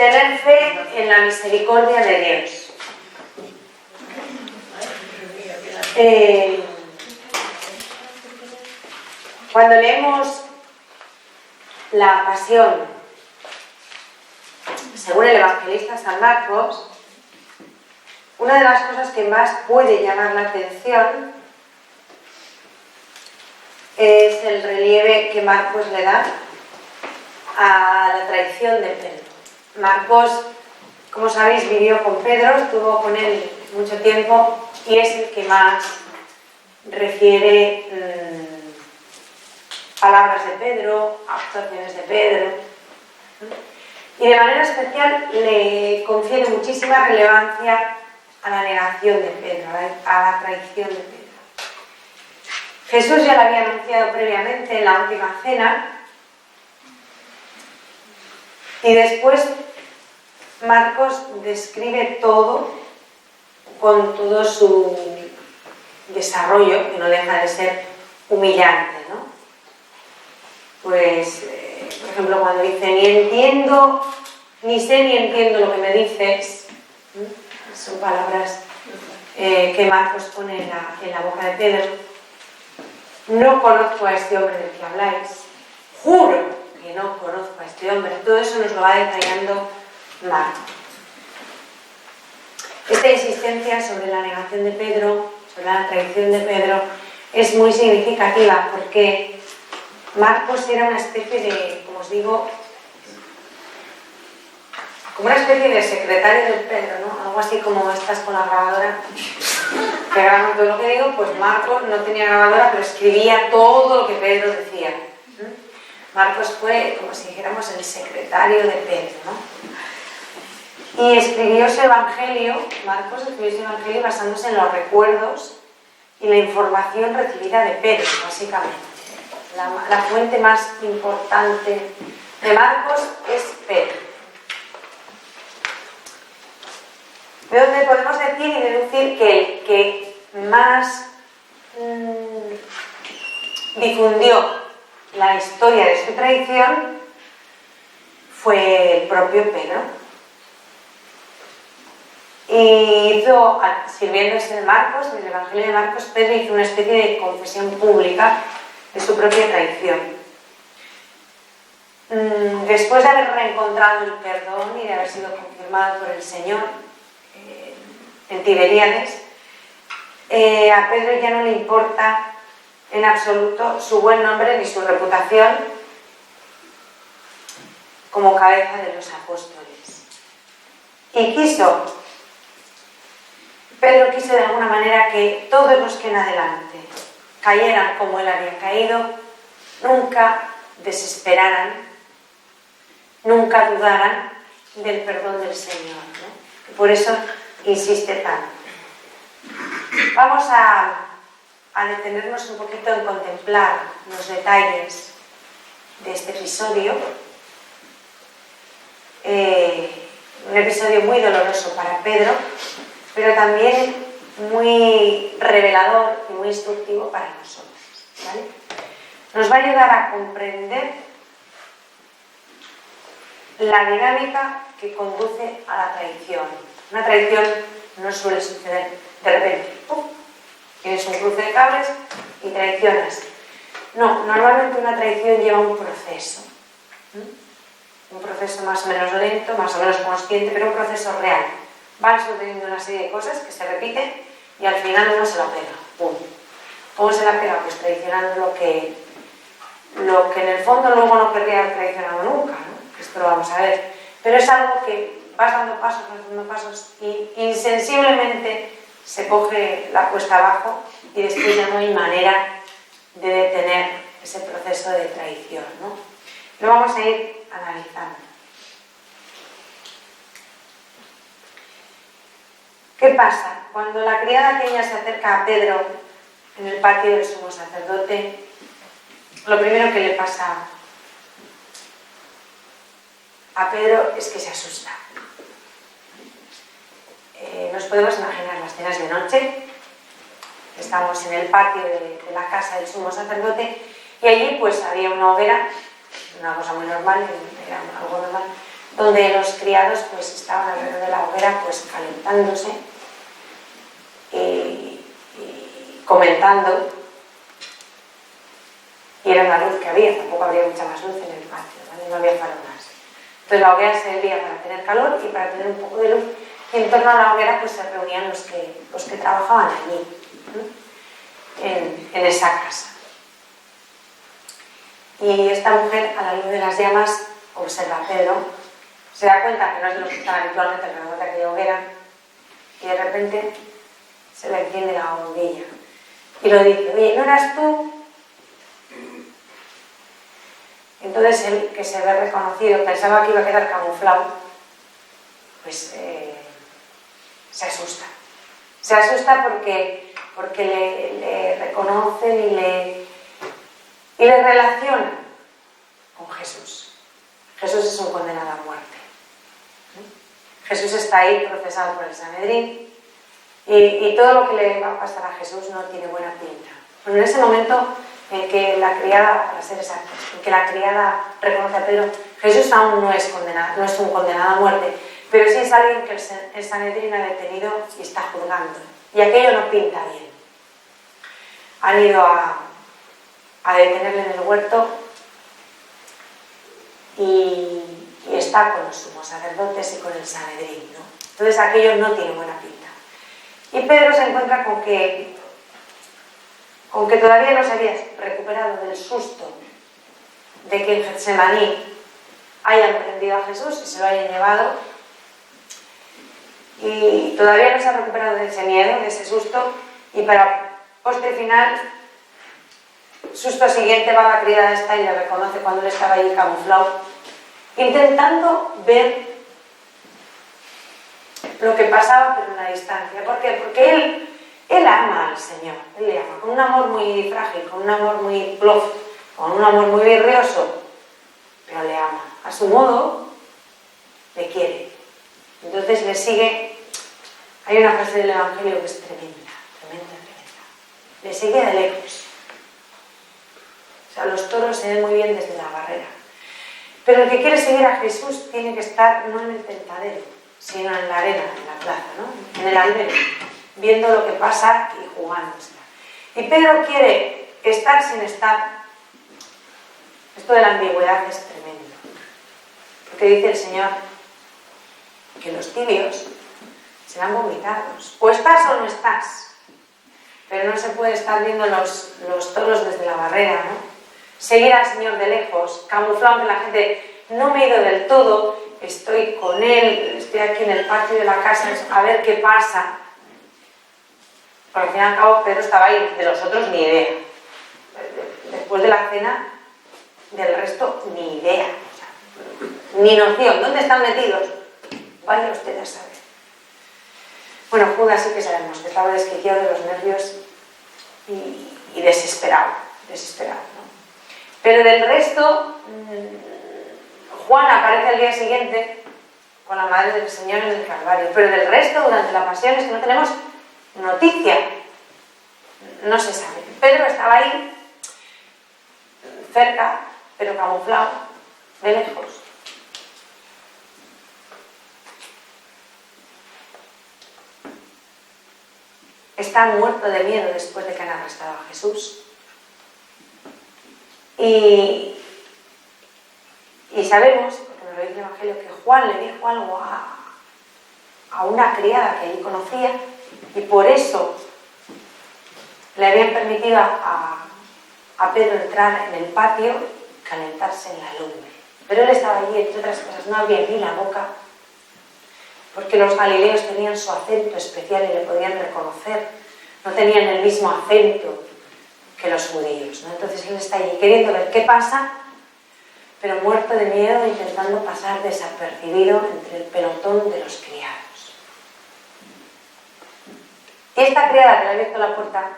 tener fe en la misericordia de Dios. Cuando leemos la Pasión según el evangelista San Marcos, una de las cosas que más puede llamar la atención es el relieve que Marcos le da a la traición de Pedro. Marcos, como sabéis, vivió con Pedro, estuvo con él mucho tiempo y es el que más refiere palabras de Pedro, actuaciones de Pedro, y de manera especial le confiere muchísima relevancia a la negación de Pedro, a la traición de Pedro. Jesús ya lo había anunciado previamente en la última cena y después Marcos describe todo con todo su desarrollo, que no deja de ser humillante, ¿no? Pues, por ejemplo, cuando dice ni sé ni entiendo lo que me dices, son palabras que Marcos pone en la boca de Pedro. No conozco a este hombre del que habláis, juro que no conozco a este hombre. Todo eso nos lo va detallando Marcos. Esta insistencia sobre la negación de Pedro, sobre la traición de Pedro, es muy significativa porque Marcos era una especie de, como os digo, como una especie de secretario de Pedro, ¿no? Algo así como estás con la grabadora que graban todo lo que digo. Pues Marcos no tenía grabadora, pero escribía todo lo que Pedro decía. Marcos fue, como si dijéramos, el secretario de Pedro, ¿no? Y escribió ese evangelio, Marcos escribió ese evangelio basándose en los recuerdos y la información recibida de Pedro, básicamente. La fuente más importante de Marcos es Pedro. De donde podemos decir y deducir que el que más difundió la historia de su traición fue el propio Pedro. Y hizo, sirviéndose de Marcos, del Evangelio de Marcos, Pedro hizo una especie de confesión pública de su propia traición. Después de haber reencontrado el perdón y de haber sido confirmado por el Señor en Tiberíades, a Pedro ya no le importa en absoluto su buen nombre ni su reputación como cabeza de los apóstoles. Y Pedro quiso de alguna manera que todos los que en adelante cayeran como él había caído, nunca desesperaran, nunca dudaran del perdón del Señor, ¿no? Por eso insiste tanto. Vamos a detenernos un poquito en contemplar los detalles de este episodio. Un episodio muy doloroso para Pedro, pero también muy revelador y muy instructivo para nosotros, ¿vale? Nos va a ayudar a comprender la dinámica que conduce a la traición. Una traición no suele suceder de repente. Tienes un cruce de cables y traicionas. No, normalmente una traición lleva un proceso. Un proceso más o menos lento, más o menos consciente, pero un proceso real. Van sucediendo una serie de cosas que se repiten y al final uno se la pega. ¡Pum! ¿Cómo se la pega? Pues traicionando lo que en el fondo luego no querría haber traicionado nunca, ¿no? Esto lo vamos a ver. Pero es algo que vas dando pasos y insensiblemente se coge la cuesta abajo y después ya no hay manera de detener ese proceso de traición, ¿no? Lo vamos a ir analizando. ¿Qué pasa? Cuando la criada aquella se acerca a Pedro en el patio del sumo sacerdote, lo primero que le pasa a Pedro es que se asusta. Nos podemos imaginar las cenas de noche. Estamos en el patio de la casa del sumo sacerdote y allí pues había una hoguera, una cosa muy normal, era algo normal, donde los criados pues estaban alrededor de la hoguera pues calentándose y comentando, y era la luz que había, tampoco habría mucha más luz en el patio, ¿vale? No había farolas. Entonces la hoguera servía para tener calor y para tener un poco de luz, y en torno a la hoguera pues se reunían los que trabajaban allí, ¿no? en esa casa. Y esta mujer, a la luz de las llamas, observa a Pedro, se da cuenta que no es de los que están habitualmente alrededor de aquella hoguera, y de repente se le enciende la bombilla y lo dice: oye, ¿no eras tú? Entonces él, que se ve reconocido, pensaba que iba a quedar camuflado, pues se asusta. Se asusta porque le reconocen y le relacionan con Jesús. Jesús es un condenado a muerte. Jesús está ahí procesado por el Sanedrín y todo lo que le va a pasar a Jesús no tiene buena pinta. Pero en ese momento en que la criada, para ser exactos, en que la criada reconoce a Pedro, Jesús aún no es condenado, no es un condenado a muerte, pero sí es alguien que el Sanedrín ha detenido y está juzgando. Y aquello no pinta bien. Han ido a detenerle en el huerto y está con los sumos sacerdotes y con el Sanedrín, ¿no? Entonces aquello no tiene buena pinta. Y Pedro se encuentra con que todavía no se había recuperado del susto de que en Getsemaní hayan prendido a Jesús y se lo hayan llevado, y todavía no se ha recuperado de ese miedo, de ese susto, y para postre final, susto siguiente, va la criada esta y le reconoce cuando él estaba allí camuflado, intentando ver lo que pasaba pero en la distancia. ¿Por qué? Porque él ama al Señor, él le ama con un amor muy frágil, con un amor muy plof, con un amor muy virrioso, pero le ama. A su modo, le quiere. Entonces le sigue. Hay una frase del Evangelio que es tremenda, tremenda. Le sigue de lejos. O sea, los toros se ven muy bien desde la barrera. Pero el que quiere seguir a Jesús tiene que estar no en el tentadero, sino en la arena, en la plaza, ¿no? En el albero, viendo lo que pasa y jugándosela. Y Pedro quiere estar sin estar. Esto de la ambigüedad es tremendo. Porque dice el Señor que los tibios serán vomitados. O estás o no estás. Pero no se puede estar viendo los toros desde la barrera, ¿no? Seguir al Señor de lejos, camuflado ante la gente. No me he ido del todo, estoy con Él, estoy aquí en el patio de la casa, a ver qué pasa. Porque al fin y al cabo Pedro estaba ahí, de los otros ni idea. Después de la cena, del resto ni idea. O sea, ni noción. ¿Dónde están metidos? Vaya usted a saber. Bueno, Judas sí que sabemos que estaba desquiciado de los nervios y desesperado, ¿no? Pero del resto, Juan aparece al día siguiente con la madre del Señor en el Calvario, pero del resto, durante la pasión, es que no tenemos noticia, no se sabe. Pedro estaba ahí, cerca, pero camuflado, de lejos. Está muerto de miedo después de que han arrestado a Jesús. Y sabemos, porque nos lo dice el Evangelio, que Juan le dijo algo a una criada que él conocía y por eso le habían permitido a Pedro entrar en el patio, calentarse en la lumbre. Pero él estaba allí, entre otras cosas, no abría ni la boca, porque los galileos tenían su acento especial y le podían reconocer, no tenían el mismo acento que los judíos, ¿no? Entonces él está allí queriendo ver qué pasa, pero muerto de miedo, intentando pasar desapercibido entre el pelotón de los criados. Y esta criada que le ha abierto la puerta,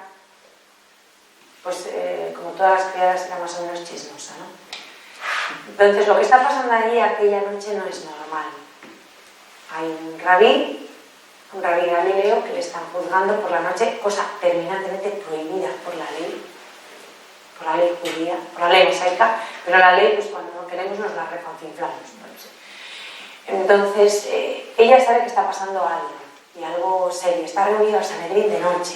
pues como todas las criadas era más o menos chismosa, ¿no? Entonces lo que está pasando allí aquella noche no es normal. Hay un rabí galileo que le están juzgando por la noche, cosa terminantemente prohibida por la ley judía, por la ley mosaica, pero la ley, pues cuando no queremos nos la reconfiguramos, ¿no? Entonces, ella sabe que está pasando algo, y algo serio. Está reunido al Sanedrín de noche.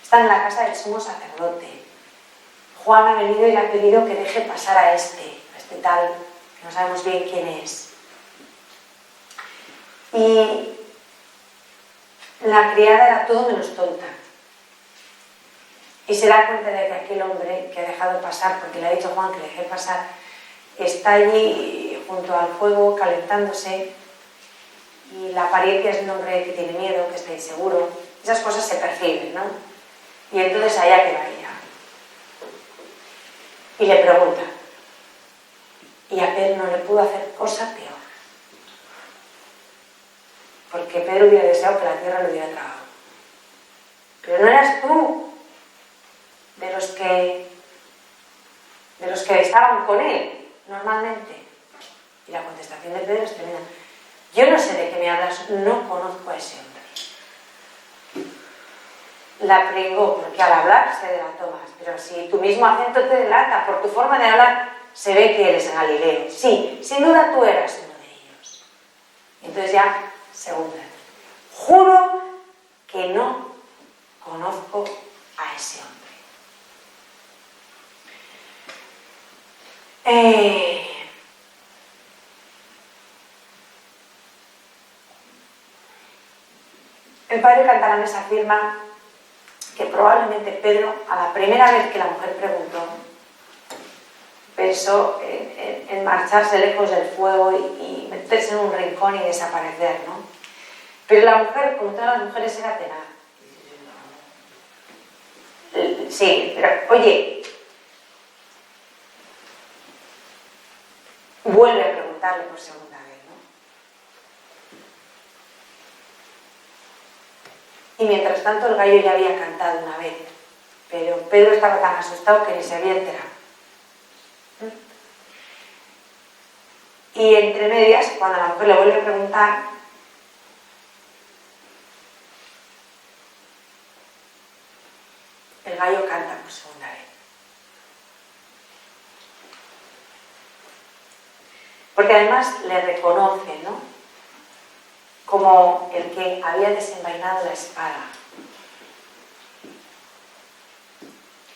Está en la casa del sumo sacerdote. Juan ha venido y le ha pedido que deje pasar a este tal, que no sabemos bien quién es. Y la criada era todo menos tonta. Y se da cuenta de que aquel hombre que ha dejado pasar, porque le ha dicho Juan que le deje pasar, está allí junto al fuego calentándose, y la apariencia es un hombre que tiene miedo, que está inseguro. Esas cosas se perciben, ¿no? Y entonces allá que va ella. Y le pregunta. Y a Pedro no le pudo hacer cosa peor. Porque Pedro hubiera deseado que la tierra lo hubiera tragado. Pero no eras tú de los que estaban con él normalmente. Y la contestación de Pedro es tremenda. Yo no sé de qué me hablas, no conozco a ese hombre. La pringó, porque al hablar se delató más. Pero si tu mismo acento te delata, por tu forma de hablar, se ve que eres Galileo. Sí, sin duda tú eras uno de ellos. Entonces ya, segunda. Juro que no conozco a ese hombre. El padre Cantalamés afirma que probablemente Pedro, a la primera vez que la mujer preguntó, pensó en marcharse lejos del fuego y meterse en un rincón y desaparecer, ¿no? Pero la mujer, como todas las mujeres, era tenaz. Sí, pero oye, vuelve a preguntarle por segunda vez, ¿no? Y mientras tanto el gallo ya había cantado una vez, pero Pedro estaba tan asustado que ni se había enterado. Y entre medias, cuando la mujer le vuelve a preguntar, el gallo canta por segunda vez. Porque además le reconoce, ¿no?, como el que había desenvainado la espada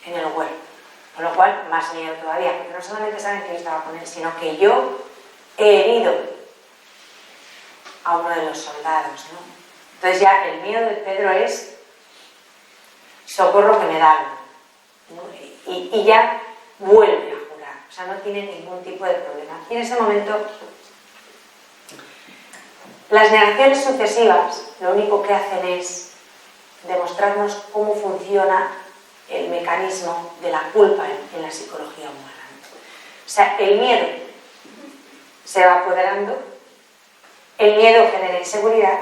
en el huerto. Con lo cual, más miedo todavía, porque no solamente saben que yo estaba con él, sino que yo he herido a uno de los soldados, ¿no? Entonces ya el miedo de Pedro es socorro que me da, ¿no? Y ya vuelve a jurar, o sea, no tiene ningún tipo de problema. Y en ese momento, las negaciones sucesivas lo único que hacen es demostrarnos cómo funciona el mecanismo de la culpa en la psicología humana. O sea, el miedo se va apoderando, el miedo genera inseguridad,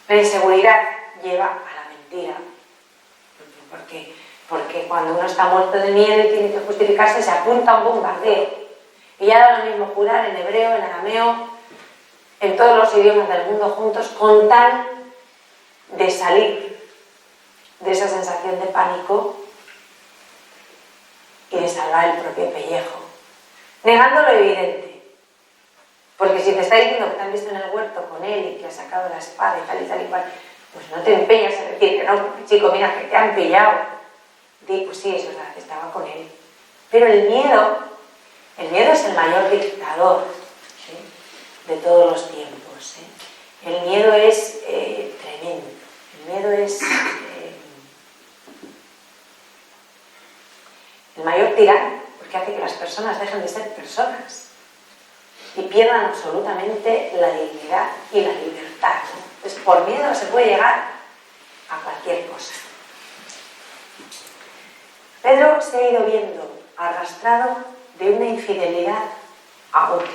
la inseguridad lleva a la mentira. Porque cuando uno está muerto de miedo y tiene que justificarse, se apunta a un bombardeo. Y ya da lo mismo jurar en hebreo, en arameo, en todos los idiomas del mundo juntos, con tal de salir de esa sensación de pánico y de salvar el propio pellejo, negando lo evidente. Porque si te está diciendo que te han visto en el huerto con él y que ha sacado la espada y tal y cual, pues no te empeñas en decir que no, porque chico, mira, que te han pillado. Di, pues sí, es verdad, estaba con él. Pero el miedo es el mayor dictador, ¿sí?, de todos los tiempos, ¿sí? El miedo es tremendo. El miedo es el mayor tirano, porque hace que las personas dejen de ser personas y pierdan absolutamente la dignidad y la libertad, ¿no? Entonces, por miedo se puede llegar a cualquier cosa. Pedro se ha ido viendo arrastrado de una infidelidad a otra.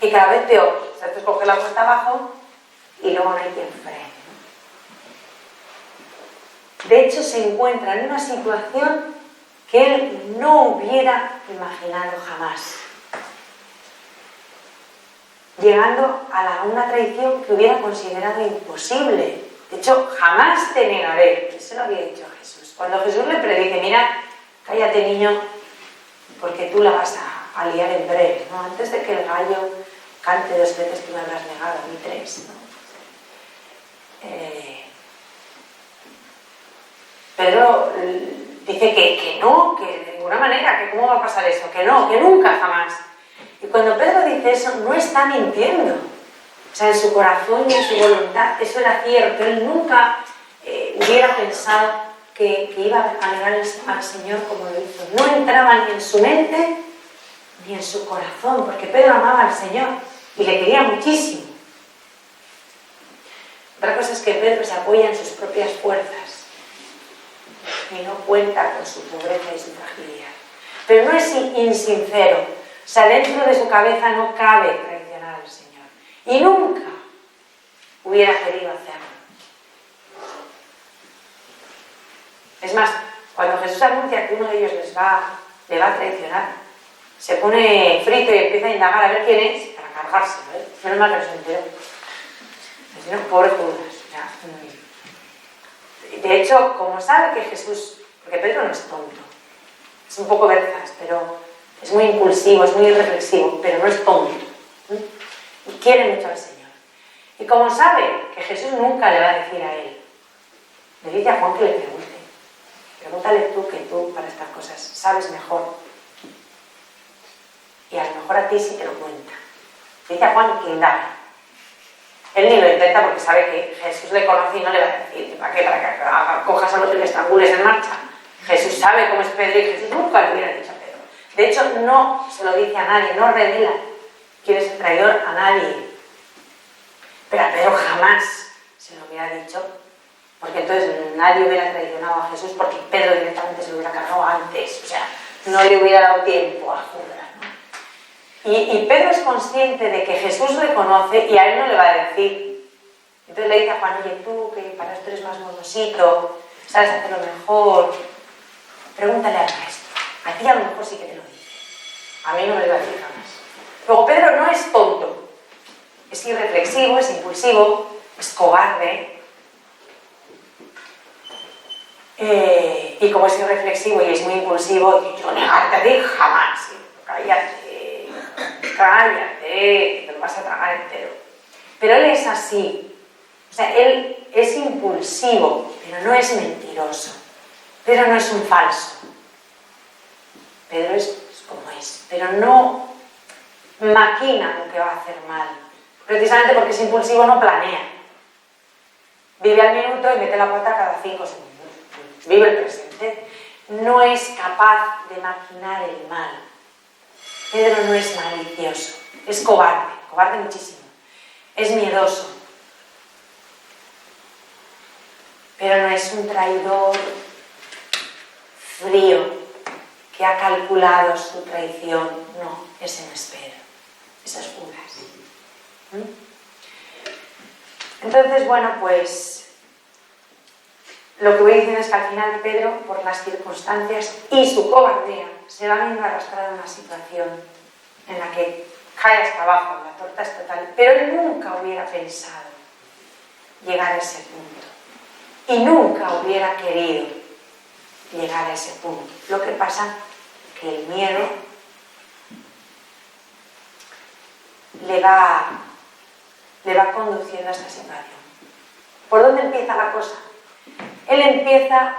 Y cada vez peor. O sea, te coge la cuesta abajo y luego no hay quien frene. De hecho, se encuentra en una situación que él no hubiera imaginado jamás. Llegando a una traición que hubiera considerado imposible. De hecho, jamás te negaré. Eso lo había dicho Jesús. Cuando Jesús le predice, mira, cállate niño, porque tú la vas a liar en breve, ¿no? Antes de que el gallo cante 2 veces que me habrás negado, a mí 3, ¿no? Pedro dice que no, que de ninguna manera, que cómo va a pasar eso, que no, que nunca, jamás. Y cuando Pedro dice eso, no está mintiendo. O sea, en su corazón y en su voluntad, eso era cierto. Él nunca hubiera pensado que iba a negar al Señor como lo hizo. No entraba ni en su mente ni en su corazón, porque Pedro amaba al Señor y le quería muchísimo. Otra cosa es que Pedro se apoya en sus propias fuerzas y no cuenta con su pobreza y su fragilidad. Pero no es insincero. O sea, dentro de su cabeza no cabe traicionar al Señor. Y nunca hubiera querido hacerlo. Es más, cuando Jesús anuncia que uno de ellos le va a traicionar, se pone frito y empieza a indagar a ver quién es para cargárselo, ¿eh? Menos mal que no se enteró. Si no, pobre Judas. De hecho, como sabe que Jesús, porque Pedro no es tonto, es un poco versas, pero es muy impulsivo, es muy irreflexivo, pero no es tonto. Y quiere mucho al Señor. Y como sabe que Jesús nunca le va a decir a él, le dice a Juan que le pregunte. Pregúntale tú, que tú para estas cosas sabes mejor. Y a lo mejor a ti sí te lo cuenta. Le dice a Juan que indague. Él ni lo intenta porque sabe que Jesús le conoce y no le va a decir, ¿para qué? Para que cojas a los que le estrangules en marcha. Jesús sabe cómo es Pedro y Jesús nunca le hubiera dicho a Pedro. De hecho, no se lo dice a nadie, no revela quién es el traidor a nadie. Pero a Pedro jamás se lo hubiera dicho, porque entonces nadie hubiera traicionado a Jesús, porque Pedro directamente se lo hubiera cargado antes, o sea, no le hubiera dado tiempo a Judas, ¿no? Y Pedro es consciente de que Jesús le conoce y a él no le va a decir. Entonces le dice a Juan, oye, tú que para esto eres más modosito, sabes hacerlo mejor, pregúntale al maestro. A ti a lo mejor sí que te lo dice. A mí no me lo va a decir jamás. Luego Pedro no es tonto, es irreflexivo, es impulsivo, es cobarde. Y como es irreflexivo y es muy impulsivo, yo negarte a ti jamás. Cállate, te lo vas a tragar entero. Pero él es así. O sea, él es impulsivo, pero no es mentiroso. Pedro no es un falso. Pedro es como es, pero no maquina lo que va a hacer mal. Precisamente porque es impulsivo, no planea. Vive al minuto y mete la pata cada 5 segundos. Vive el presente. No es capaz de maquinar el mal. Pedro no es malicioso, es cobarde muchísimo. Es miedoso. Pero no es un traidor frío que ha calculado su traición. No, ese no es Pedro. Ese es Judas. Entonces, bueno, pues lo que voy diciendo es que al final Pedro, por las circunstancias y su cobardía, se va viendo arrastrado a una situación en la que cae hasta abajo, la torta es total, pero él nunca hubiera pensado llegar a ese punto y nunca hubiera querido llegar a ese punto. Lo que pasa es que el miedo le va conduciendo a esta situación. ¿Por dónde empieza la cosa? Él empieza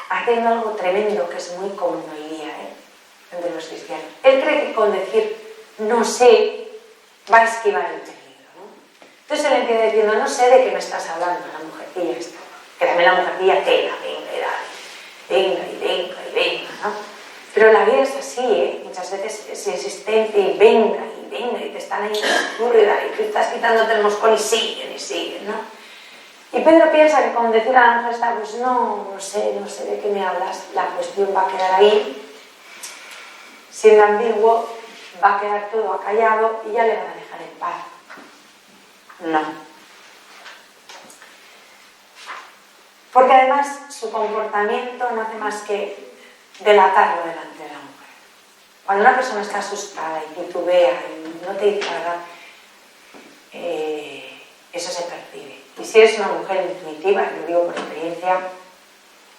haciendo algo tremendo que es muy común hoy día entre los cristianos. Él cree que con decir no sé va a esquivar el peligro, ¿no? Entonces él empieza diciendo no sé de qué me estás hablando, la mujercilla esta, que también la mujercilla venga, ¿no? Pero la vida es así, muchas veces es insistente y venga, y te están ahí y tú estás quitándote el moscón y siguen, ¿no? Y Pedro piensa que con decir a la mujer esta, pues no sé de qué me hablas, la cuestión va a quedar ahí, siendo ambiguo, va a quedar todo acallado y ya le van a dejar en paz. No. Porque además su comportamiento no hace más que delatarlo delante de la mujer. Cuando una persona está asustada y titubea y no te dice la verdad, eso se percibe. Y si eres una mujer intuitiva, lo digo por experiencia,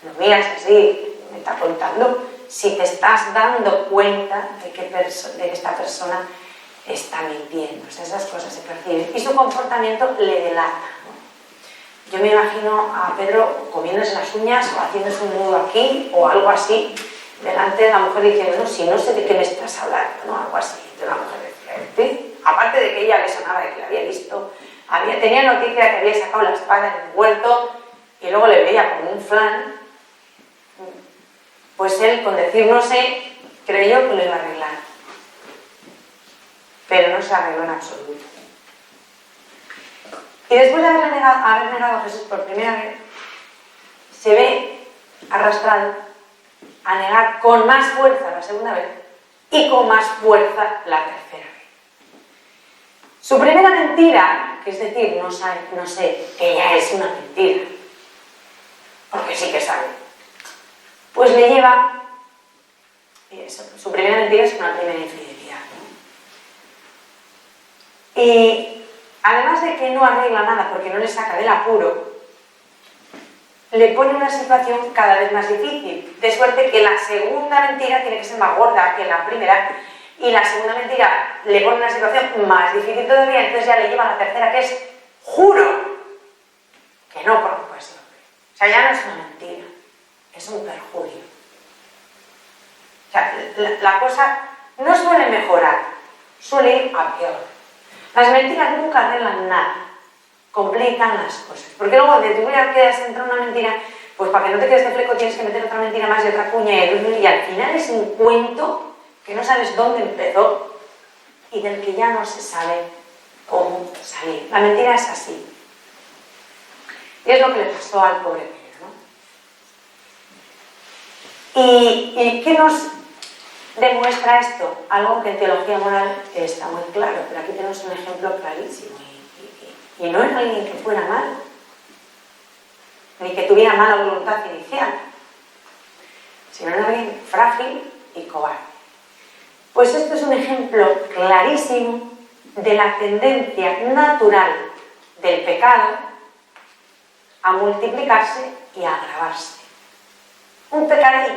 lo miras así, me está contando, si te estás dando cuenta de que esta persona está mintiendo. O sea, esas cosas se perciben. Y su comportamiento le delata, ¿no? Yo me imagino a Pedro comiéndose las uñas o haciéndose un nudo aquí o algo así, delante de la mujer diciendo, no, si no sé de qué me estás hablando, ¿no? Algo así. Entonces la mujer decía, ¿sí? Aparte de que ella le sonaba de que la había visto, tenía noticia de que había sacado la espada en el huerto y luego le veía como un flan, pues él, con decir no sé, creyó que lo iba a arreglar. Pero no se arregló en absoluto. Y después de haber negado a Jesús por primera vez, se ve arrastrado a negar con más fuerza la segunda vez y con más fuerza la tercera vez. Su primera mentira, que es decir, no sé, que ya es una mentira, porque sí que sabe, pues le lleva, su primera mentira es una primera infidelidad, ¿no? Y además de que no arregla nada porque no le saca del apuro, le pone una situación cada vez más difícil, de suerte que la segunda mentira tiene que ser más gorda que la primera, y la segunda mentira le pone una situación más difícil todavía, entonces ya le lleva a la tercera, que es juro que no conozco a ese hombre. O sea, ya no es una mentira, es un perjurio. O sea, la cosa no suele mejorar, suele ir a peor. Las mentiras nunca arreglan nada, complican las cosas. Porque luego de tu vida quedas entre una mentira, pues para que no te quedes de fleco tienes que meter otra mentira más y otra cuña y al final es un cuento que no sabes dónde empezó y del que ya no se sabe cómo salir. La mentira es así. Y es lo que le pasó al pobre Pedro, ¿no? ¿Y qué nos demuestra esto? Algo que en teología moral está muy claro, pero aquí tenemos un ejemplo clarísimo. Y no era alguien que fuera malo, ni que tuviera mala voluntad inicial, sino era alguien frágil y cobarde. Pues esto es un ejemplo clarísimo de la tendencia natural del pecado a multiplicarse y a agravarse. Un pecadillo.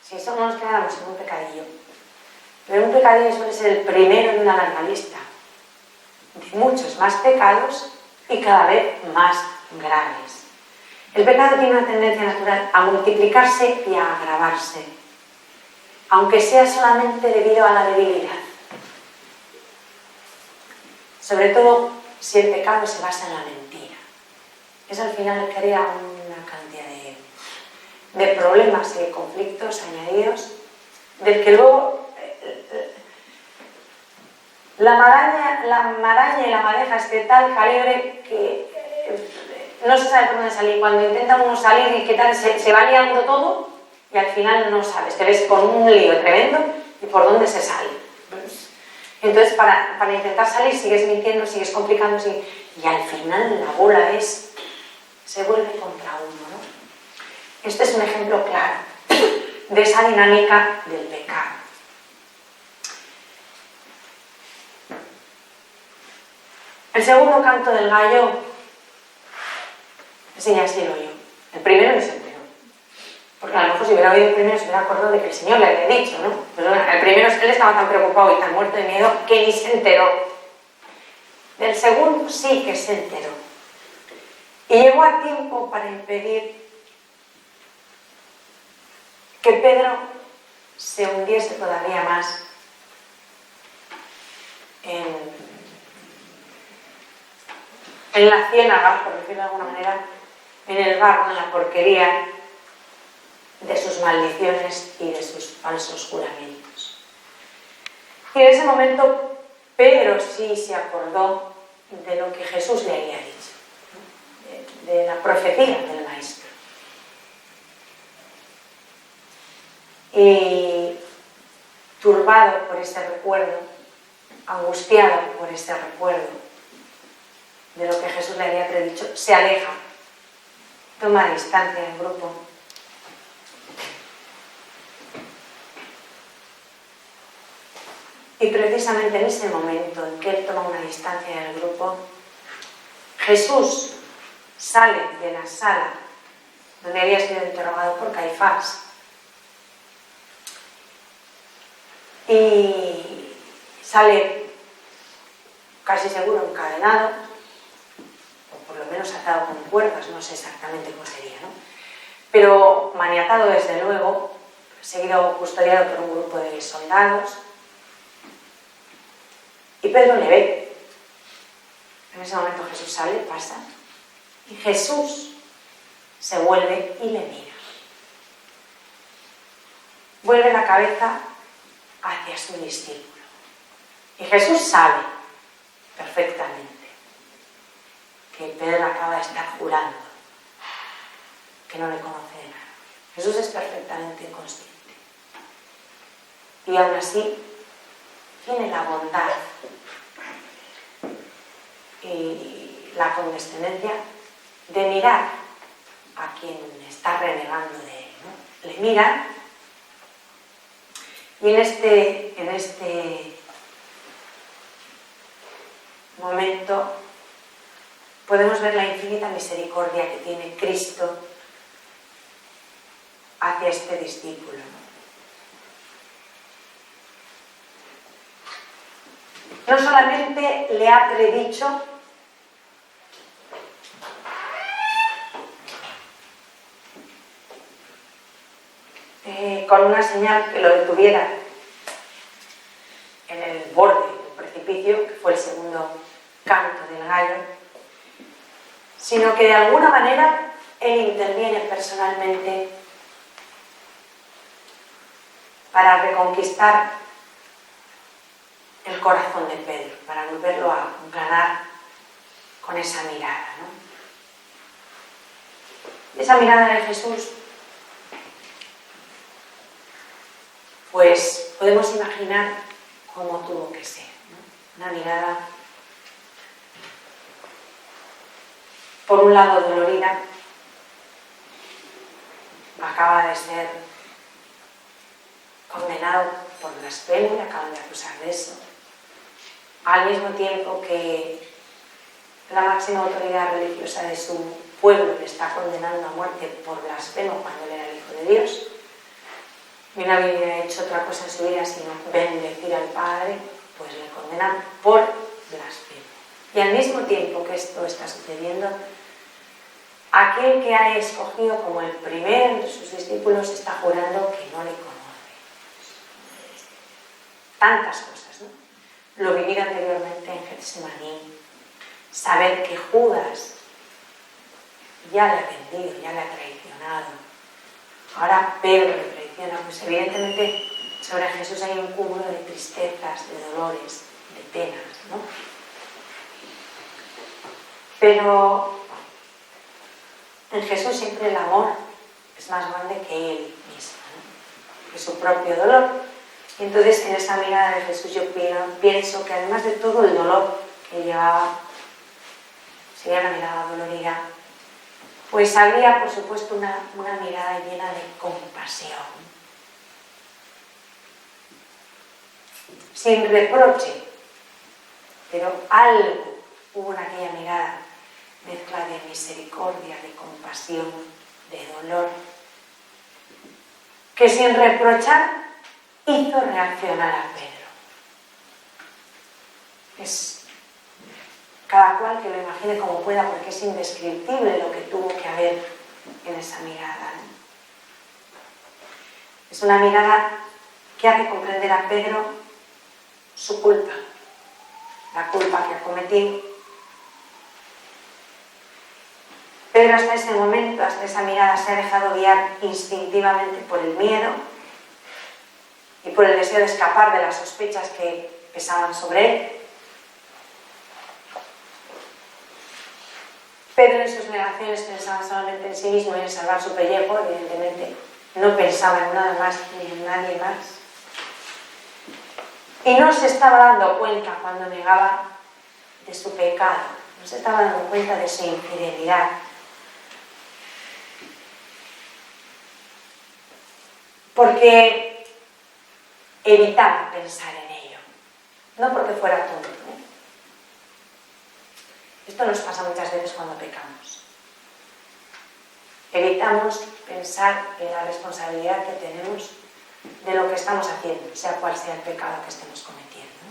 Si solo nos quedamos en un pecadillo. Pero un pecadillo suele ser el primero de una larga lista de muchos más pecados y cada vez más graves. El pecado tiene una tendencia natural a multiplicarse y a agravarse, aunque sea solamente debido a la debilidad. Sobre todo si el pecado se basa en la mentira. Eso al final crea una cantidad de problemas y de conflictos añadidos, del que luego la maraña y la madeja es de tal calibre que no se sabe por dónde salir. Cuando intenta uno salir y qué tal, se va liando todo y al final no sabes, te ves con un lío tremendo y por dónde se sale. Entonces para intentar salir sigues mintiendo, sigues complicando y al final la bola se vuelve contra uno, ¿no? Este es un ejemplo claro de esa dinámica del pecado. El segundo canto del gallo, ese ya sí lo oyó. El primero no se enteró. Porque a lo mejor si hubiera oído el primero se hubiera acordado de que el Señor le había dicho, ¿no? Pero bueno, el primero, él estaba tan preocupado y tan muerto de miedo que ni se enteró. Del segundo sí que se enteró. Y llegó a tiempo para impedir que Pedro se hundiese todavía más en la ciénaga, por decirlo de alguna manera, en el barro, en la porquería de sus maldiciones y de sus falsos juramentos. Y en ese momento Pedro sí se acordó de lo que Jesús le había dicho, ¿no? de la profecía del Maestro. Y turbado por ese recuerdo, angustiado por ese recuerdo de lo que Jesús le había predicho, se aleja, toma distancia del grupo. Y precisamente en ese momento en que él toma una distancia del grupo, Jesús sale de la sala donde había sido interrogado por Caifás y sale casi seguro encadenado, o por lo menos atado con cuerdas, no sé exactamente cómo sería, ¿no? Pero maniatado desde luego, seguido custodiado por un grupo de soldados. Y Pedro le ve. En ese momento Jesús sale, pasa, y Jesús se vuelve y le mira. Vuelve la cabeza hacia su discípulo. Y Jesús sabe perfectamente que Pedro acaba de estar jurando que no le conoce de nada. Jesús es perfectamente consciente. Y aún así tiene la bondad y la condescendencia de mirar a quien está renegando de él, ¿no? Le mira, y en este momento podemos ver la infinita misericordia que tiene Cristo hacia este discípulo, ¿no? No solamente le ha predicho con una señal que lo detuviera en el borde del precipicio, que fue el segundo canto del gallo, sino que de alguna manera él interviene personalmente para reconquistar el corazón de Pedro, para volverlo a ganar con esa mirada, ¿no? Esa mirada de Jesús, pues podemos imaginar cómo tuvo que ser, ¿no? Una mirada, por un lado, dolorida. Acaba de ser condenado por blasfemo, le acaban de acusar de eso. Al mismo tiempo que la máxima autoridad religiosa de su pueblo le está condenando a muerte por blasfemo cuando él era el Hijo de Dios. Y no había hecho otra cosa en su vida sino bendecir al Padre, pues le condenan por blasfemo. Y al mismo tiempo que esto está sucediendo, aquel que ha escogido como el primero entre sus discípulos está jurando que no le conoce. Tantas cosas, ¿no? Lo vivido anteriormente en Getsemaní, saber que Judas ya le ha vendido, ya le ha traicionado. Ahora Pedro le traiciona, pues evidentemente sobre Jesús hay un cúmulo de tristezas, de dolores, de penas, ¿no? Pero en Jesús siempre el amor es más grande que él mismo, ¿no? Que su propio dolor. Y entonces en esa mirada de Jesús yo pienso que además de todo el dolor que llevaba, sería una mirada dolorida, pues habría por supuesto una mirada llena de compasión, sin reproche, pero algo hubo en aquella mirada, mezcla de misericordia, de compasión, de dolor, que sin reprochar hizo reaccionar a Pedro. Es cada cual que lo imagine como pueda, porque es indescriptible lo que tuvo que haber en esa mirada, ¿no? Es una mirada que hace comprender a Pedro su culpa, la culpa que ha cometido. Pedro hasta ese momento, hasta esa mirada, se ha dejado guiar instintivamente por el miedo y por el deseo de escapar de las sospechas que pesaban sobre él. Pedro en sus negaciones pensaba solamente en sí mismo y en salvar su pellejo, evidentemente. No pensaba en nada más ni en nadie más. Y no se estaba dando cuenta cuando negaba de su pecado, no se estaba dando cuenta de su infidelidad. Porque evitaba pensar en ello, no porque fuera tonto, ¿eh? Esto nos pasa muchas veces cuando pecamos. Evitamos pensar en la responsabilidad que tenemos de lo que estamos haciendo, sea cual sea el pecado que estemos cometiendo, ¿no?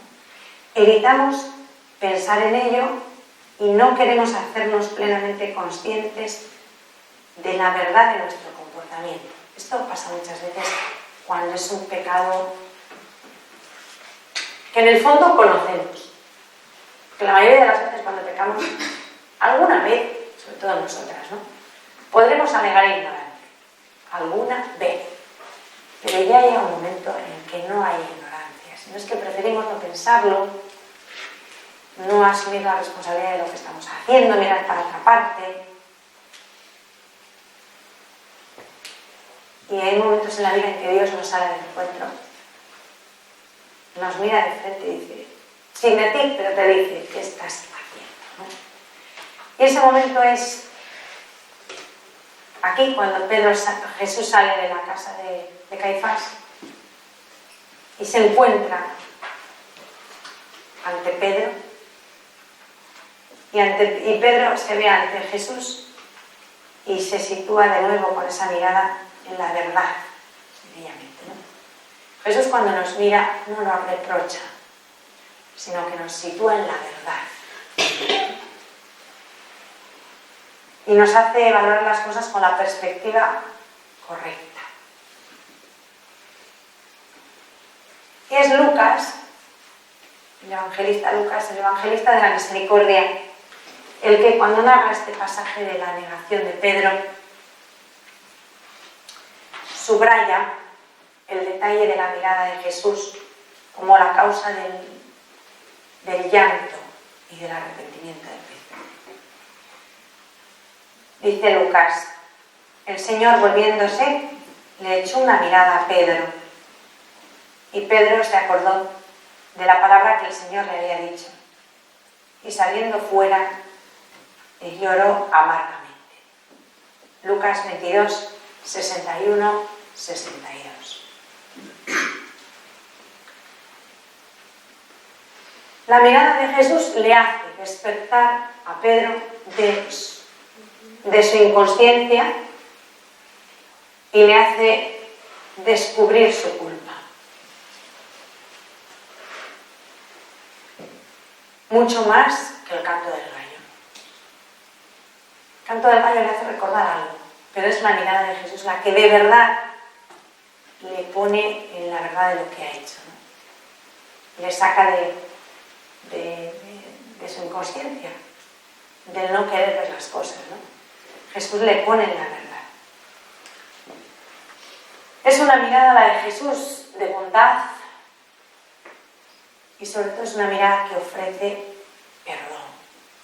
evitamos pensar en ello y no queremos hacernos plenamente conscientes de la verdad de nuestro comportamiento. Esto pasa muchas veces cuando es un pecado que en el fondo conocemos. Que la mayoría de las veces cuando pecamos, alguna vez, sobre todo nosotras, ¿no?, podremos alegar ignorancia. Alguna vez. Pero ya llega un momento en el que no hay ignorancia. Si no es que preferimos no pensarlo, no asumir la responsabilidad de lo que estamos haciendo, mirar para otra parte. Y hay momentos en la vida en que Dios nos sale del encuentro, nos mira de frente y dice, sin decir, pero te dice, ¿qué estás haciendo?, ¿no? Y ese momento es aquí, cuando Jesús sale de la casa de Caifás y se encuentra ante Pedro, y Pedro se ve ante Jesús y se sitúa de nuevo con esa mirada en la verdad, sencillamente, ¿no? Jesús, cuando nos mira, no nos reprocha, sino que nos sitúa en la verdad y nos hace valorar las cosas con la perspectiva correcta. Y es Lucas, el evangelista Lucas, el evangelista de la misericordia, el que cuando narra este pasaje de la negación de Pedro, subraya el detalle de la mirada de Jesús como la causa del llanto y del arrepentimiento de Pedro. Dice Lucas, el Señor, volviéndose, le echó una mirada a Pedro, y Pedro se acordó de la palabra que el Señor le había dicho, y saliendo fuera, lloró amargamente. Lucas 22, 61, 62. La mirada de Jesús le hace despertar a Pedro de su inconsciencia y le hace descubrir su culpa. Mucho más que el canto del gallo. El canto del gallo le hace recordar algo, pero es la mirada de Jesús la que de verdad le pone en la verdad de lo que ha hecho, ¿no? Le saca de su inconsciencia, del no querer ver las cosas, ¿no? Jesús le pone en la verdad. Es una mirada, la de Jesús, de bondad, y sobre todo es una mirada que ofrece perdón,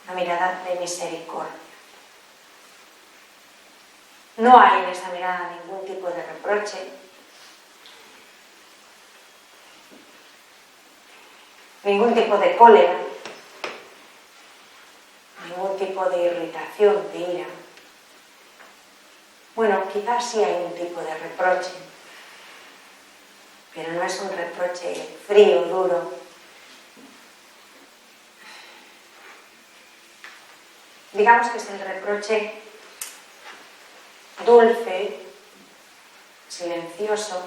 una mirada de misericordia. No hay en esa mirada ningún tipo de reproche, ningún tipo de cólera, ningún tipo de irritación, de ira. Bueno, quizás sí hay un tipo de reproche, pero no es un reproche frío, duro. Digamos que es el reproche dulce, silencioso,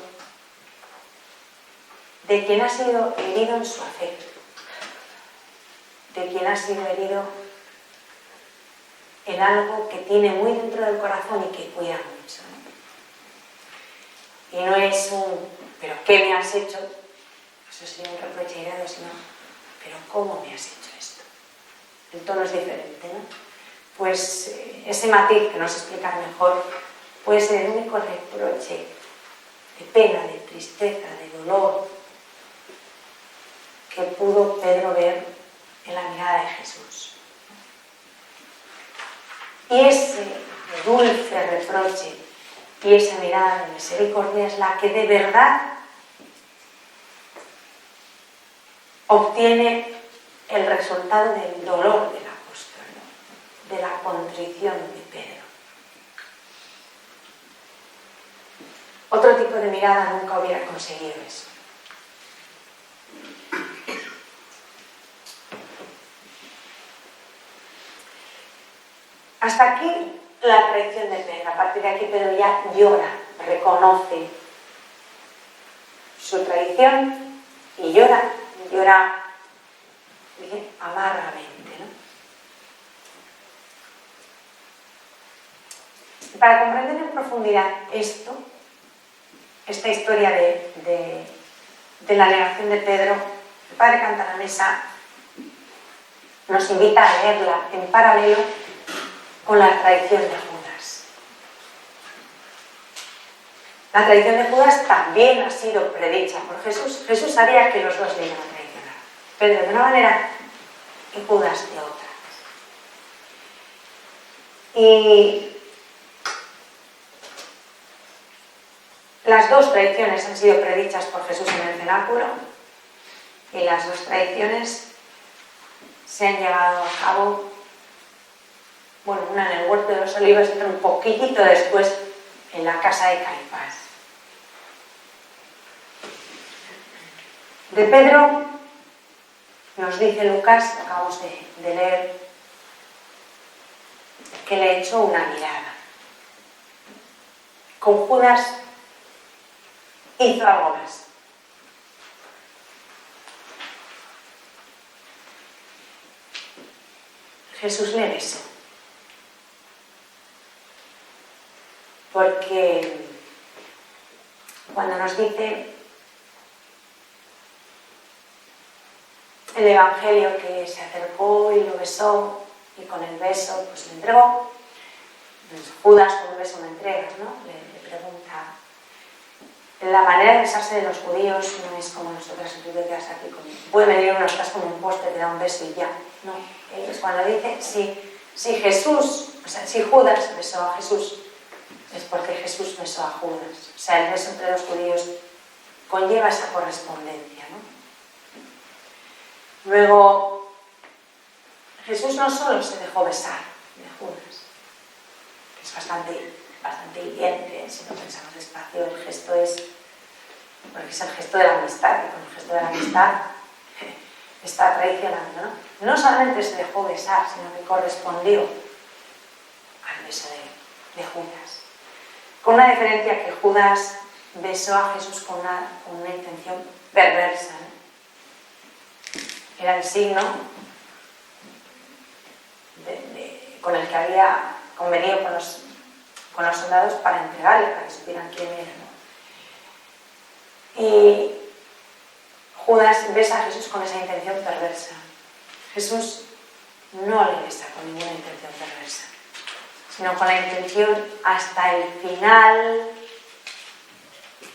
de quien ha sido herido en su afecto, de quien ha sido herido en algo que tiene muy dentro del corazón y que cuida mucho, ¿no? Y no es un, ¿pero qué me has hecho? Eso sería un reproche irado, sino, ¿pero cómo me has hecho esto? El tono es diferente, ¿no? Pues ese matiz que nos explica mejor puede ser el único reproche de pena, de tristeza, de dolor que pudo Pedro ver en la mirada de Jesús. Y ese dulce reproche y esa mirada de misericordia es la que de verdad obtiene el resultado del dolor del apóstol, ¿no? De la contrición de Pedro. Otro tipo de mirada nunca hubiera conseguido eso. Hasta aquí la traición de Pedro. A partir de aquí Pedro ya llora, reconoce su traición y llora dice amargamente, ¿no? Y para comprender en profundidad esta historia de la negación de Pedro, el padre Cantalamessa nos invita a leerla en paralelo con la traición de Judas. La traición de Judas también ha sido predicha por Jesús. Jesús sabía que los dos le iban a traicionar. Pedro de una manera y Judas de otra. Y las dos traiciones han sido predichas por Jesús en el cenáculo y las dos traiciones se han llevado a cabo, bueno, una en el huerto de los olivos y otra un poquitito después en la casa de Caifás. De Pedro nos dice Lucas, lo acabamos de leer, que le echó una mirada. Con Judas hizo algo más. Jesús le besó. Porque cuando nos dice el Evangelio que se acercó y lo besó y con el beso pues le entregó, pues Judas con un beso me entregas, ¿no? Le pregunta. La manera de besarse de los judíos no es como nosotras, tú te quedas aquí conmigo. Puede venir uno, estás como un poste, te da un beso y ya. No, es cuando dice, si Jesús, o sea, si Judas besó a Jesús, es porque Jesús besó a Judas. O sea, el beso entre los judíos conlleva esa correspondencia, ¿no? Luego, Jesús no solo se dejó besar de Judas, que es bastante hiriente, si no pensamos despacio, el gesto es, porque es el gesto de la amistad, y con el gesto de la amistad está traicionando, ¿no? No solamente se dejó besar, sino que correspondió al beso de Judas. Con una diferencia, que Judas besó a Jesús con una intención perversa, ¿no? Era el signo con el que había convenido con los soldados para entregarle, para que supieran quién era, ¿no? Y Judas besa a Jesús con esa intención perversa. Jesús no le besa con ninguna intención perversa, sino con la intención hasta el final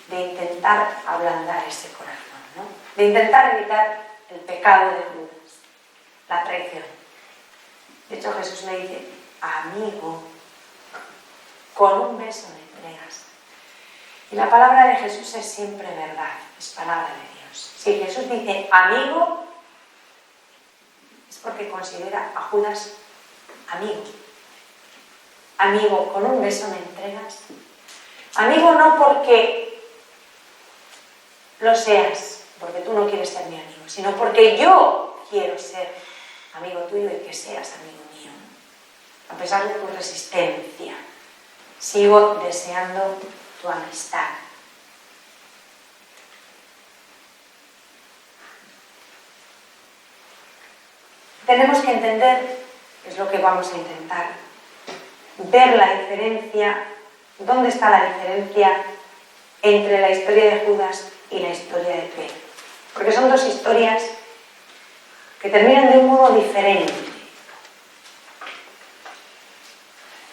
de intentar ablandar ese corazón, ¿no? De intentar evitar el pecado de Judas, la traición. De hecho, Jesús le dice, amigo, con un beso me entregas. Y la palabra de Jesús es siempre verdad, es palabra de Dios. Si Jesús dice amigo, es porque considera a Judas amigo. Amigo, con un beso me entregas. Amigo no porque lo seas, porque tú no quieres ser mi amigo, sino porque yo quiero ser amigo tuyo y que seas amigo mío. A pesar de tu resistencia, sigo deseando tu amistad. Tenemos que entender, es lo que vamos a intentar, ver la diferencia, dónde está la diferencia entre la historia de Judas y la historia de Pedro. Porque son dos historias que terminan de un modo diferente,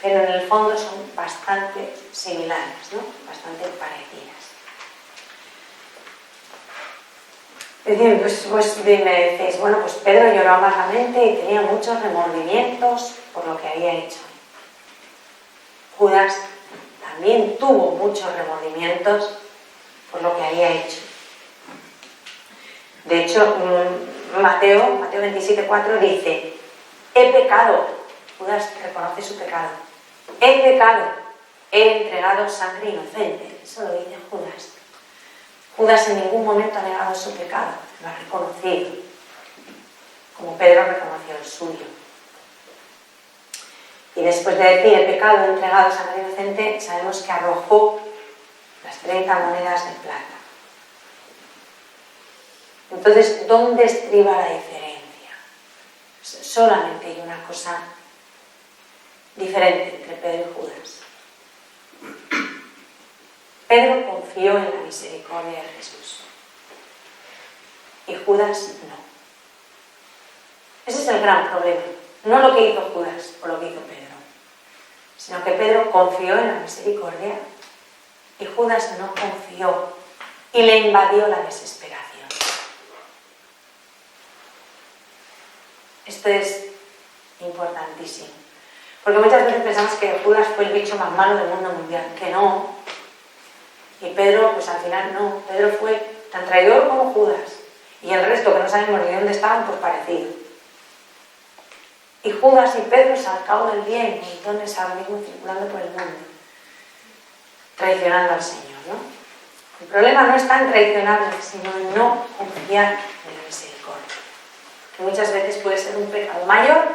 pero en el fondo son bastante similares, ¿no? Bastante parecidas. Es decir, pues me decís, bueno, pues Pedro lloró amargamente y tenía muchos remordimientos por lo que había hecho. Judas también tuvo muchos remordimientos por lo que había hecho. De hecho, Mateo 27:4 dice, he pecado. Judas reconoce su pecado. He pecado, he entregado sangre inocente. Eso lo dice Judas. Judas en ningún momento ha negado su pecado, lo ha reconocido, como Pedro reconoció el suyo. Y después de decir he pecado, he entregado sangre inocente, sabemos que arrojó las 30 monedas de plata. Entonces, ¿dónde estriba la diferencia? solamente hay una cosa diferente entre Pedro y Judas. Pedro confió en la misericordia de Jesús y Judas no. Ese es el gran problema. No lo que hizo Judas o lo que hizo Pedro, sino que Pedro confió en la misericordia y Judas no confió y le invadió la desesperación. Esto es importantísimo, porque muchas veces pensamos que Judas fue el bicho más malo del mundo mundial, que no. Y Pedro, pues al final no. Pedro fue tan traidor como Judas. Y el resto, que no sabemos ni dónde estaban, pues parecido. Y Judas y Pedro, al cabo del día, hay montones ahora mismo circulando por el mundo, traicionando al Señor, ¿no? El problema no está en traicionarle, sino en no confiar en la misericordia, que muchas veces puede ser un pecado mayor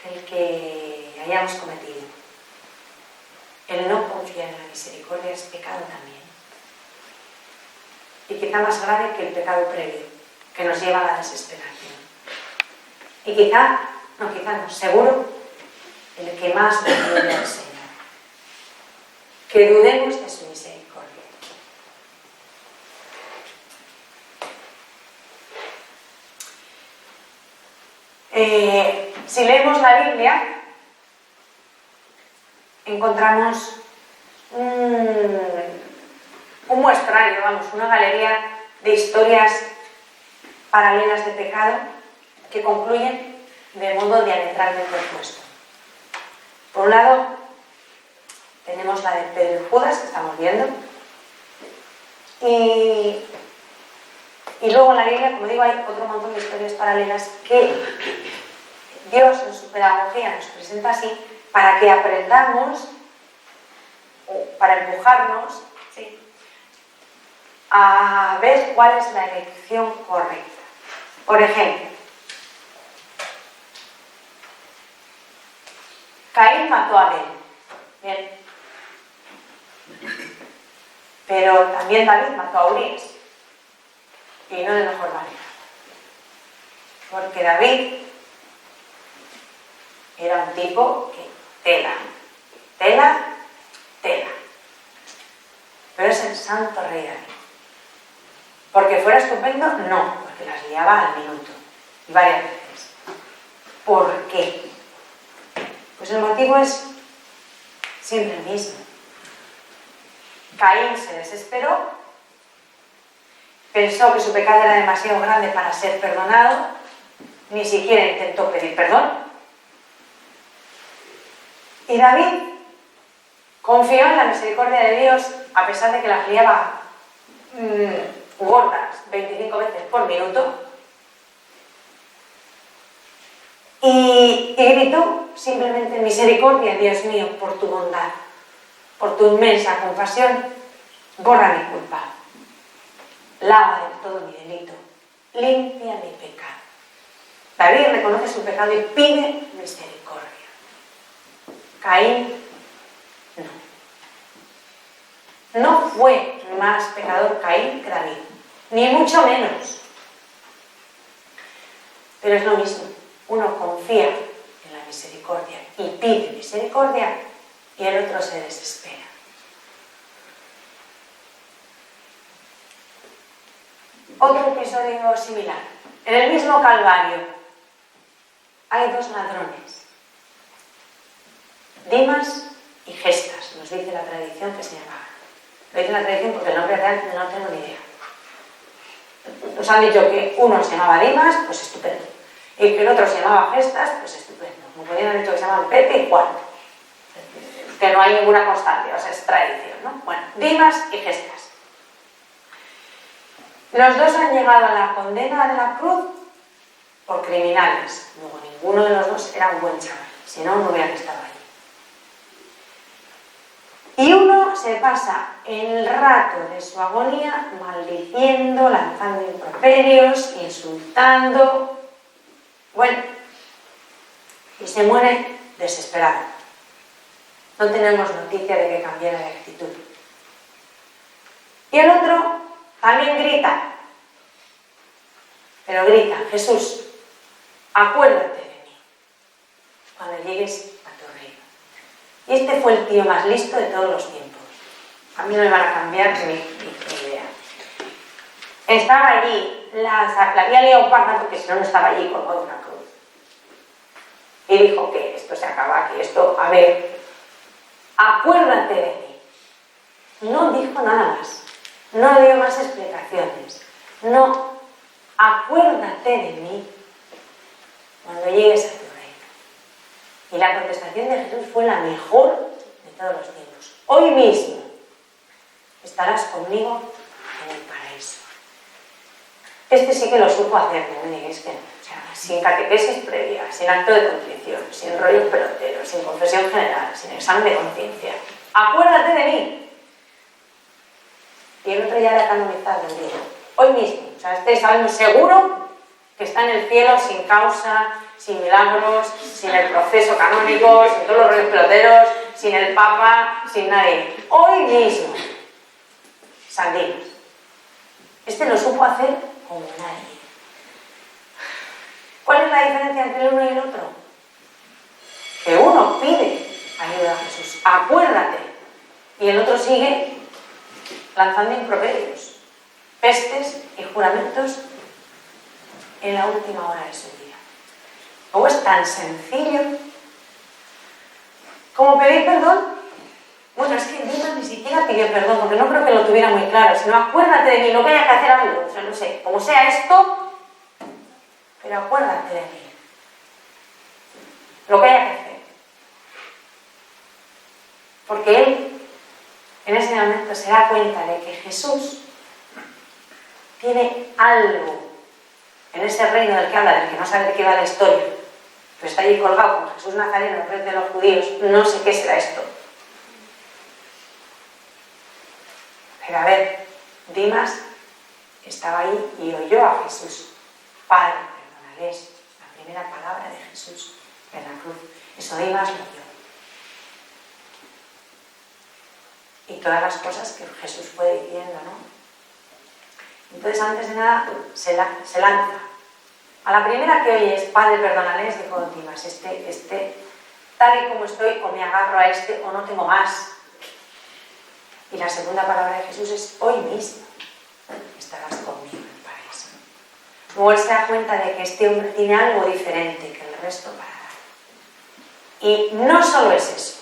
que el que hayamos cometido. El no confiar en la misericordia es pecado también. Y quizá más grave que el pecado previo, que nos lleva a la desesperación. Y quizá no, seguro, el que más nos duele al Señor. Que dudemos de su misericordia. Si leemos la Biblia, encontramos un muestrario, una galería de historias paralelas de pecado que concluyen de modo diametralmente opuesto. Por un lado, tenemos la de Pedro y Judas, que estamos viendo, y luego en la Biblia, como digo, hay otro montón de historias paralelas que Dios en su pedagogía nos presenta así para que aprendamos, o para empujarnos, ¿sí?, a ver cuál es la elección correcta. Por ejemplo, Caín mató a Abel. Bien. Pero también David mató a Urías. Y no de mejor manera. Porque David era un tipo que tela. Pero es el santo rey David. ¿Porque fuera estupendo? No, porque las liaba al minuto. Y varias veces. ¿Por qué? Pues el motivo es siempre el mismo. Caín se desesperó, pensó que su pecado era demasiado grande para ser perdonado, ni siquiera intentó pedir perdón. Y David confió en la misericordia de Dios, a pesar de que las liaba gordas 25 veces por minuto, y gritó simplemente: misericordia, Dios mío, por tu bondad, por tu inmensa compasión, borra mi culpa, lava del todo mi delito, limpia mi pecado. David reconoce su pecado y pide misericordia. Caín no fue más pecador Caín que David, ni mucho menos. Pero es lo mismo, uno confía en la misericordia y pide misericordia, y el otro se desespera. Otro episodio similar. En el mismo Calvario hay dos ladrones, Dimas y Gestas, nos dice la tradición que se llamaban. Lo dice la tradición porque el nombre real no tengo ni idea. Nos han dicho que uno se llamaba Dimas, pues estupendo, y que el otro se llamaba Gestas, pues estupendo. Como podrían haber dicho que se llamaban Pepe y Juan, que no hay ninguna constancia, o sea, es tradición, ¿no? Bueno, Dimas y Gestas. Los dos han llegado a la condena de la cruz por criminales. Luego, ninguno de los dos era un buen chaval, si no, no hubieran estado ahí. Y uno se pasa el rato de su agonía maldiciendo, lanzando improperios, insultando. Bueno, y se muere desesperado. No tenemos noticia de que cambiara de actitud. Y el otro también grita, pero grita: Jesús, acuérdate de mí llegues a tu reino. Y este fue el tío más listo de todos los tiempos. A mí no me van a cambiar mi idea. Estaba allí, la había liado parda porque si no, no estaba allí colgado de una cruz. Y dijo que esto se acaba aquí, esto, a ver, acuérdate de mí. No dijo nada más, no dio más explicaciones. No, acuérdate de mí cuando llegues a tu reino. Y la contestación de Jesús fue la mejor de todos los tiempos. Hoy mismo estarás conmigo en el paraíso. Este sí que lo supo hacer, no me digáis que no. O sea, sin catequesis previa, sin acto de contrición, sin rollos peloteros, sin confesión general, sin examen de conciencia. Acuérdate de mí. Y el otro ya era canonizado el día. Hoy mismo. O sea, este sabemos seguro que está en el cielo sin causa, sin milagros, sin el proceso canónico, sin todos los rollos peloteros, sin el Papa, sin nadie. Hoy mismo. San Dimas. Este lo supo hacer como nadie. ¿Cuál es la diferencia entre el uno y el otro? Que uno pide ayuda a Jesús, acuérdate, y el otro sigue lanzando improperios, pestes y juramentos en la última hora de su vida. ¿Cómo es tan sencillo como pedir perdón? Bueno, es que Dimas ni siquiera pidió perdón, porque no creo que lo tuviera muy claro, sino acuérdate de mí, lo que haya que hacer algo, o sea, no sé, como sea esto, pero acuérdate de mí, lo que haya que hacer. Porque él, en ese momento, se da cuenta de que Jesús tiene algo en ese reino del que habla, del que no sabe de qué va la historia, pero está allí colgado como Jesús Nazareno, el rey de los judíos, no sé qué será esto. Pero a ver, Dimas estaba ahí y oyó a Jesús. Padre, perdónales. La primera palabra de Jesús en la cruz. Eso Dimas lo oyó. Y todas las cosas que Jesús fue diciendo, ¿no? Entonces, antes de nada, se lanza. A la primera que oye es, Padre, perdónales, dijo Dimas, tal y como estoy, o me agarro a este, o no tengo más. Y la segunda palabra de Jesús es, hoy mismo estarás conmigo en el paraíso. Luego él se da cuenta de que este hombre tiene algo diferente que el resto para dar. Y no solo es eso.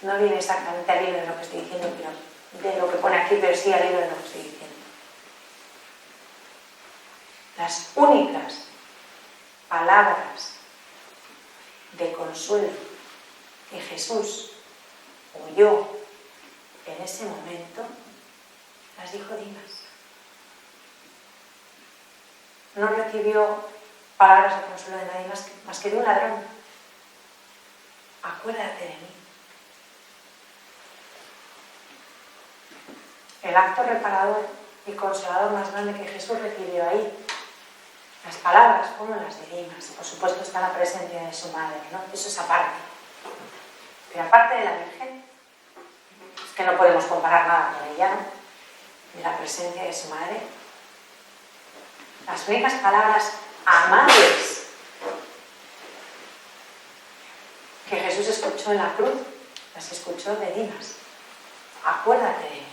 No viene exactamente al hilo de lo que estoy diciendo, pero de lo que pone aquí, pero sí al hilo de lo que estoy diciendo. Las únicas palabras de consuelo que Jesús oyó en ese momento, las dijo Dimas. No recibió palabras de consuelo de nadie más que de un ladrón. Acuérdate de mí. El acto reparador y consolador más grande que Jesús recibió ahí. Las palabras fueron las de Dimas. Por supuesto está la presencia de su madre, ¿no? Eso es aparte. Pero aparte de la Virgen, es que no podemos comparar nada con ella, ¿no? De la presencia de su madre, las únicas palabras amables que Jesús escuchó en la cruz, las escuchó de Dimas. Acuérdate de mí.